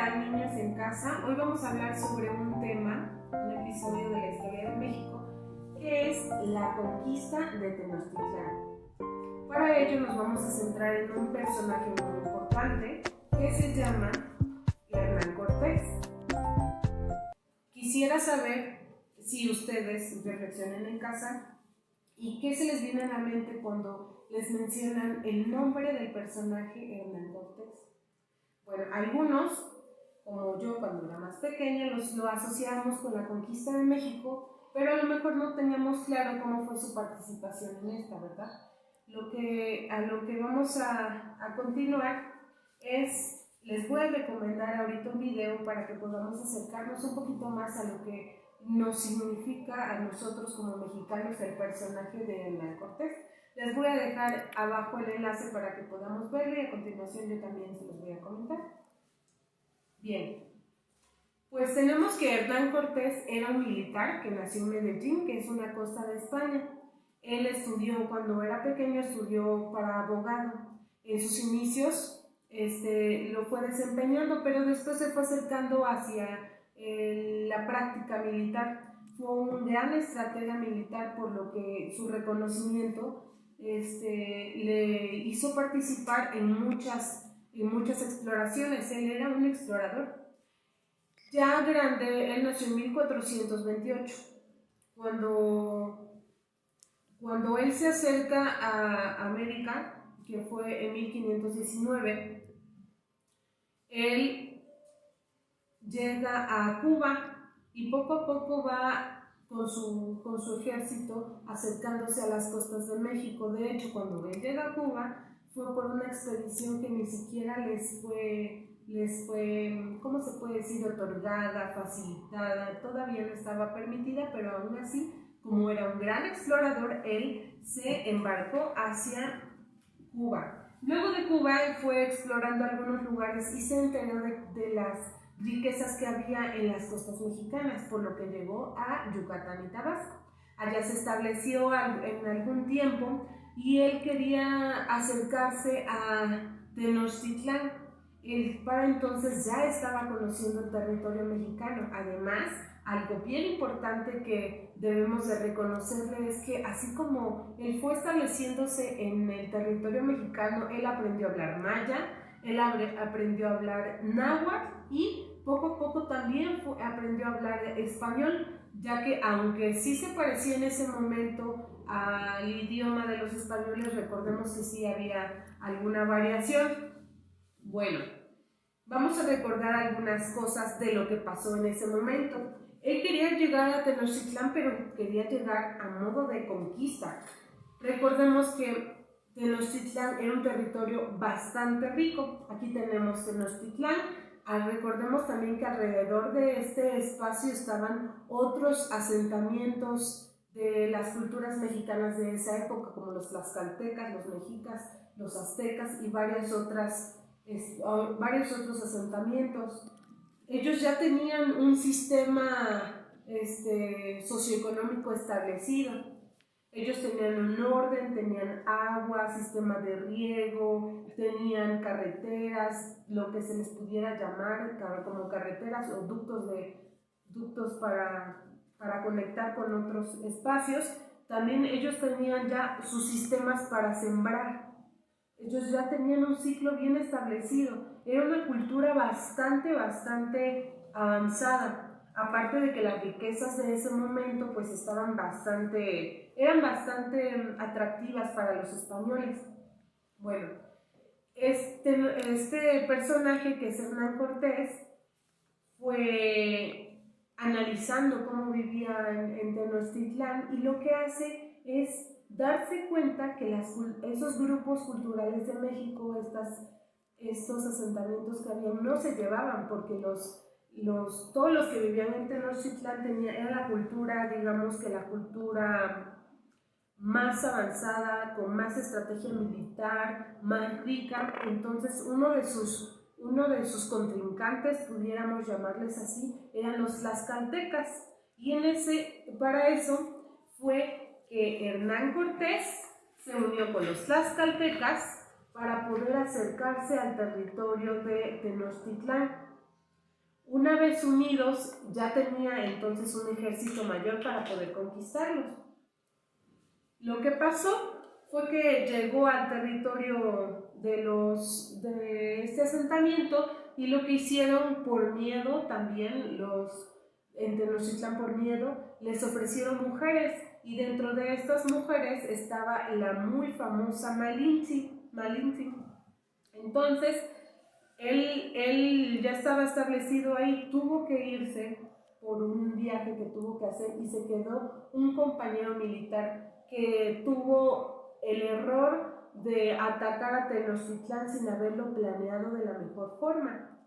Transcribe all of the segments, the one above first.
tal, niños en casa? Hoy vamos a hablar sobre un tema, un episodio de la historia de México, que es la conquista de Tenochtitlán. Para ello nos vamos a centrar en un personaje muy importante que se llama Hernán Cortés. Quisiera saber si ustedes reflexionan en casa y qué se les viene a la mente cuando les mencionan el nombre del personaje Hernán Cortés. Bueno, algunos, como yo cuando era más pequeña, lo asociamos con la conquista de México, pero a lo mejor no teníamos claro cómo fue su participación en esta, ¿verdad? A lo que vamos a continuar es, les voy a recomendar ahorita un video para que podamos acercarnos un poquito más a lo que nos significa a nosotros como mexicanos el personaje de Hernán Cortés. Les voy a dejar abajo el enlace para que podamos verlo y a continuación yo también se los voy a comentar. Bien, pues tenemos que Hernán Cortés era un militar que nació en Medellín, que es una costa de España. Él estudió, cuando era pequeño, estudió para abogado. En sus inicios lo fue desempeñando, pero después se fue acercando hacia la práctica militar. Fue un gran estratega militar, por lo que su reconocimiento le hizo participar en muchas exploraciones. Él era un explorador. Ya grande, él nació en 1428. Cuando él se acerca a América, que fue en 1519, él llega a Cuba y poco a poco va con su ejército acercándose a las costas de México. De hecho, cuando él llega a Cuba, fue por una expedición que ni siquiera les fue, ¿cómo se puede decir?, otorgada, facilitada, todavía no estaba permitida, pero aún así, como era un gran explorador, él se embarcó hacia Cuba. Luego de Cuba, él fue explorando algunos lugares y se enteró de las riquezas que había en las costas mexicanas, por lo que llegó a Yucatán y Tabasco. Allá se estableció en algún tiempo y él quería acercarse a Tenochtitlán. Él para entonces ya estaba conociendo el territorio mexicano. Además, algo bien importante que debemos de reconocerle es que así como él fue estableciéndose en el territorio mexicano, él aprendió a hablar maya, él aprendió a hablar náhuatl y poco a poco también aprendió a hablar español, ya que aunque sí se parecía en ese momento al idioma de los españoles, recordemos que sí había alguna variación. Bueno, vamos a recordar algunas cosas de lo que pasó en ese momento. Él quería llegar a Tenochtitlán, pero quería llegar a modo de conquista. Recordemos que Tenochtitlán era un territorio bastante rico. Aquí tenemos Tenochtitlán. Recordemos también que alrededor de este espacio estaban otros asentamientos de las culturas mexicanas de esa época, como los tlaxcaltecas, los mexicas, los aztecas y varios otros asentamientos. Ellos ya tenían un sistema socioeconómico establecido. Ellos tenían un orden, tenían agua, sistema de riego, tenían carreteras, lo que se les pudiera llamar como carreteras o ductos para conectar con otros espacios. También ellos tenían ya sus sistemas para sembrar. Ellos ya tenían un ciclo bien establecido. Era una cultura bastante avanzada. Aparte de que las riquezas de ese momento pues eran bastante atractivas para los españoles. Bueno, este personaje que es Hernán Cortés fue analizando cómo vivía en Tenochtitlán y lo que hace es darse cuenta que esos grupos culturales de México, estos asentamientos que habían, no se llevaban, porque todos los que vivían en Tenochtitlán era la cultura, digamos que la cultura más avanzada, con más estrategia militar, más rica. Entonces uno de sus contrincantes, pudiéramos llamarles así, eran los tlaxcaltecas, y para eso fue que Hernán Cortés se unió con los tlaxcaltecas para poder acercarse al territorio de Tenochtitlán. Una vez unidos, ya tenía entonces un ejército mayor para poder conquistarlos. Lo que pasó fue que llegó al territorio de este asentamiento, y lo que hicieron por miedo también, en Tenochtitlán por miedo, les ofrecieron mujeres, y dentro de estas mujeres estaba la muy famosa Malinche. Entonces, él ya estaba establecido ahí, tuvo que irse por un viaje que tuvo que hacer, y se quedó un compañero militar que tuvo el error de atacar a Tenochtitlán sin haberlo planeado de la mejor forma,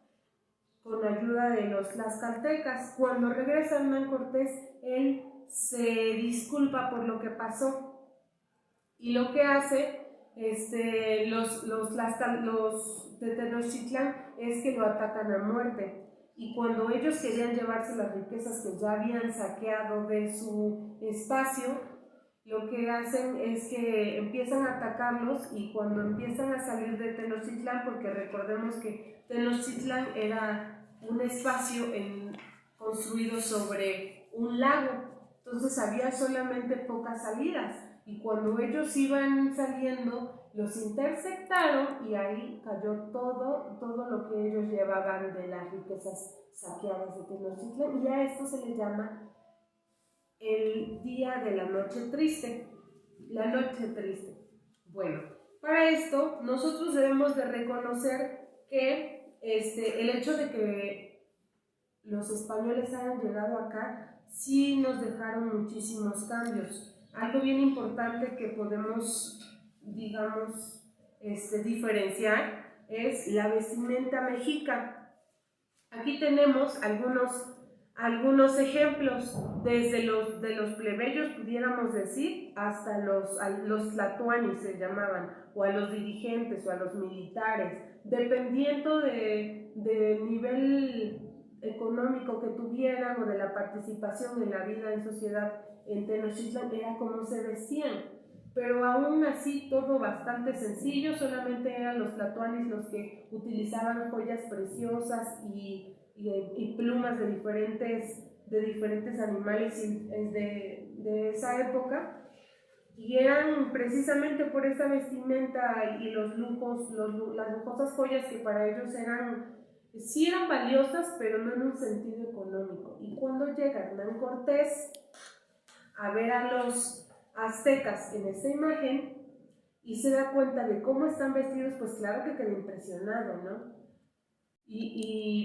con ayuda de los tlaxcaltecas. Cuando regresa Hernán Cortés, él se disculpa por lo que pasó, y lo que hace los de Tenochtitlán es que lo atacan a muerte. Y cuando ellos querían llevarse las riquezas que ya habían saqueado de su espacio, lo que hacen es que empiezan a atacarlos, y cuando empiezan a salir de Tenochtitlán, porque recordemos que Tenochtitlán era un espacio construido sobre un lago, entonces había solamente pocas salidas, y cuando ellos iban saliendo los interceptaron, y ahí cayó todo lo que ellos llevaban de las riquezas saqueadas de Tenochtitlán, y a esto se le llama el día de la noche triste, la noche triste. Bueno, para esto nosotros debemos de reconocer que el hecho de que los españoles hayan llegado acá sí nos dejaron muchísimos cambios. Algo bien importante que podemos, digamos, diferenciar es la vestimenta mexica. Aquí tenemos algunos ejemplos, desde de los plebeyos, pudiéramos decir, hasta los tlatoanis se llamaban, o a los dirigentes, o a los militares, dependiendo del nivel económico que tuvieran, o de la participación en la vida en sociedad en Tenochtitlán, era como se vestían. Pero aún así todo bastante sencillo, solamente eran los tlatoanis los que utilizaban joyas preciosas y plumas de diferentes animales de esa época, y eran precisamente por esa vestimenta y los lujos, las lujosas joyas que para ellos sí eran valiosas, pero no en un sentido económico. Y cuando llega Hernán Cortés a ver a los aztecas en esta imagen y se da cuenta de cómo están vestidos, pues claro que quedó impresionado, ¿no?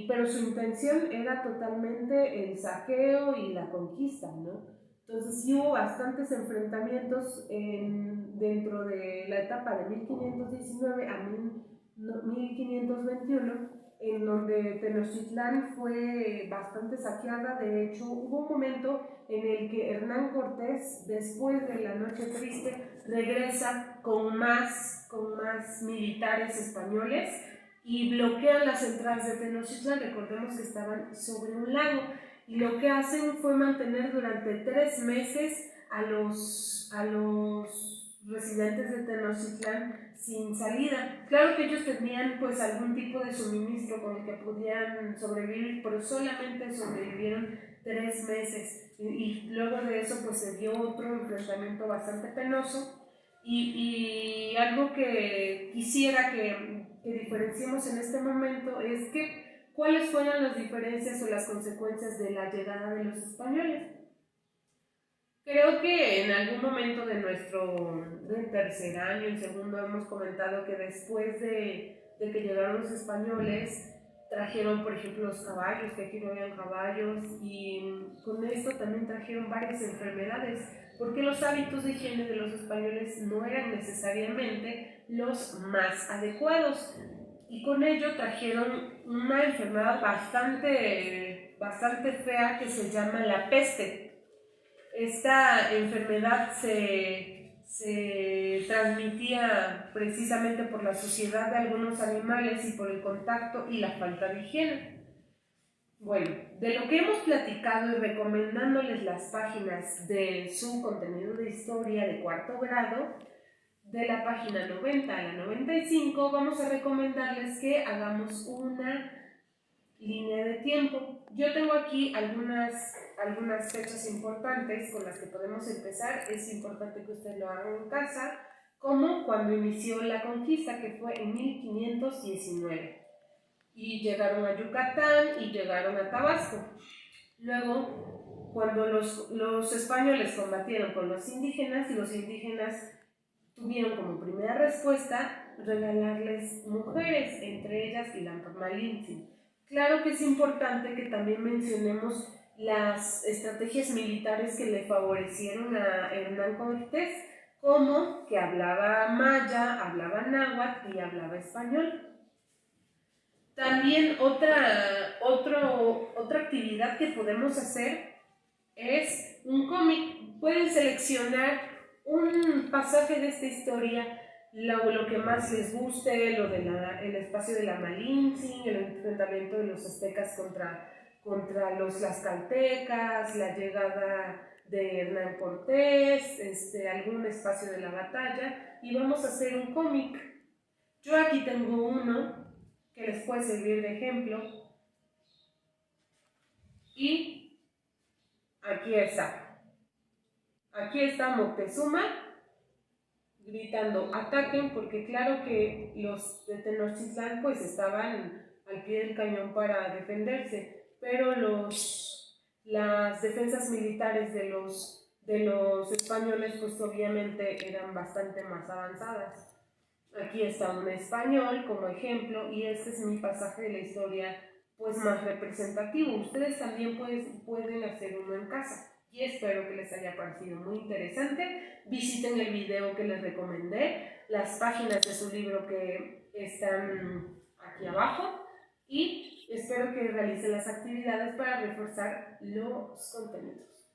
Pero su intención era totalmente el saqueo y la conquista, ¿no? Entonces sí hubo bastantes enfrentamientos dentro de la etapa de 1519 a 1521, en donde Tenochtitlán fue bastante saqueada. De hecho, hubo un momento en el que Hernán Cortés, después de la Noche Triste, regresa con más militares españoles y bloquean las entradas de Tenochtitlán. Recordemos que estaban sobre un lago, y lo que hacen fue mantener durante 3 meses a los residentes de Tenochtitlán sin salida. Claro que ellos tenían pues algún tipo de suministro con el que podían sobrevivir, pero solamente sobrevivieron 3 meses, y luego de eso pues se dio otro enfrentamiento bastante penoso. Y algo que quisiera que diferenciemos en este momento es que cuáles fueron las diferencias o las consecuencias de la llegada de los españoles. Creo que en algún momento de nuestro tercer año, en segundo, hemos comentado que después de que llegaron los españoles, trajeron, por ejemplo, los caballos, que aquí no habían caballos, y con esto también trajeron varias enfermedades, porque los hábitos de higiene de los españoles no eran necesariamente los más adecuados, y con ello trajeron una enfermedad bastante fea que se llama la peste. Esta enfermedad se transmitía precisamente por la suciedad de algunos animales y por el contacto y la falta de higiene. Bueno, de lo que hemos platicado y recomendándoles las páginas de su contenido de historia de cuarto grado, de la página 90 a la 95, vamos a recomendarles que hagamos una línea de tiempo. Yo tengo aquí algunas fechas importantes con las que podemos empezar. Es importante que ustedes lo hagan en casa, como cuando inició la conquista, que fue en 1519. Y llegaron a Yucatán y llegaron a Tabasco. Luego, cuando los españoles combatieron con los indígenas tuvieron como primera respuesta regalarles mujeres, entre ellas la Malinche. Claro que es importante que también mencionemos las estrategias militares que le favorecieron a Hernán Cortés, como que hablaba maya, hablaba náhuatl y hablaba español. También otra actividad que podemos hacer es un cómic. Pueden seleccionar un pasaje de esta historia, lo que más les guste, el espacio de la Malinche, el enfrentamiento de los aztecas contra los tlaxcaltecas, la llegada de Hernán Cortés, algún espacio de la batalla, y vamos a hacer un cómic. Yo aquí tengo uno que les puede servir de ejemplo, y aquí está Moctezuma gritando ataquen, porque claro que los de Tenochtitlán pues estaban al pie del cañón para defenderse, pero las defensas militares de los españoles pues obviamente eran bastante más avanzadas. Aquí está un español como ejemplo, y este es mi pasaje de la historia pues más representativo. Ustedes también pueden hacer uno en casa, y espero que les haya parecido muy interesante. Visiten el video que les recomendé, las páginas de su libro que están aquí abajo, y espero que realicen las actividades para reforzar los contenidos.